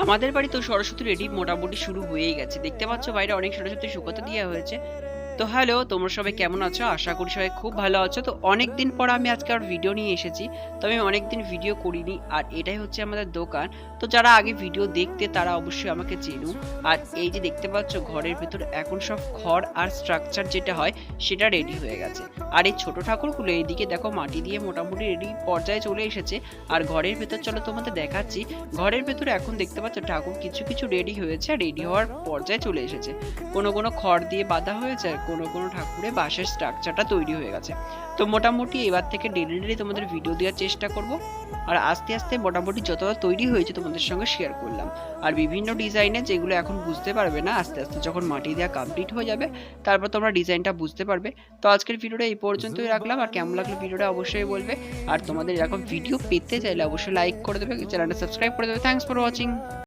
আমাদের বাড়িতেও সরস্বতী রেডি মোটামুটি শুরু হয়েই গেছে। দেখতে পাচ্ছ বাইরে অনেক সরস্বতী শুকোতে দেওয়া হয়েছে। তো হ্যালো, তোমরা সবাই কেমন আছো? আশা করি সবাই খুব ভালো আছো। তো অনেকদিন পর আমি আজকে আর ভিডিও নিয়ে এসেছি। তো আমি অনেকদিন ভিডিও করিনি। আর এটাই হচ্ছে আমাদের দোকান। তো যারা আগে ভিডিও দেখতে তারা অবশ্যই আমাকে চেনো। আর এই যে দেখতে পাচ্ছ ঘরের ভেতর এখন সব খড় আর স্ট্রাকচার যেটা হয় সেটা রেডি হয়ে গেছে। আর এই ছোট ঠাকুরগুলো এইদিকে দেখো মাটি দিয়ে মোটামুটি রেডি পর্যায়ে চলে এসেছে। আর ঘরের ভেতর চলো তোমাদের দেখাচ্ছি। ঘরের ভেতরে এখন দেখতে পাচ্ছ ঠাকুর কিছু কিছু রেডি হয়েছে, রেডি হওয়ার পর্যায়ে চলে এসেছে। কোনো কোনো খড় দিয়ে বাঁধা হয়েছে আর কোনো কোনো ঠাকুরে বাঁশের স্ট্রাকচারটা তৈরি হয়ে গেছে। তো মোটামুটি এবার থেকে ডেলি ডেলি তোমাদের ভিডিও দেওয়ার চেষ্টা করব। আর আস্তে আস্তে মোটামুটি যতটা তৈরি হয়েছে তোমাদের সঙ্গে শেয়ার করলাম। আর বিভিন্ন ডিজাইনে যেগুলো এখন বুঝতে পারবে না, আস্তে আস্তে যখন মাটি দেওয়া কমপ্লিট হয়ে যাবে তারপর তোমরা ডিজাইনটা বুঝতে পারবে। তো আজকের ভিডিওটা এই পর্যন্তই রাখলাম। আর কেমন লাগলো ভিডিওটা অবশ্যই বলবে। আর তোমাদের এরকম ভিডিও পেতে চাইলে অবশ্যই লাইক করে দেবে, চ্যানেলটা সাবস্ক্রাইব করে দেবে। Thanks for watching.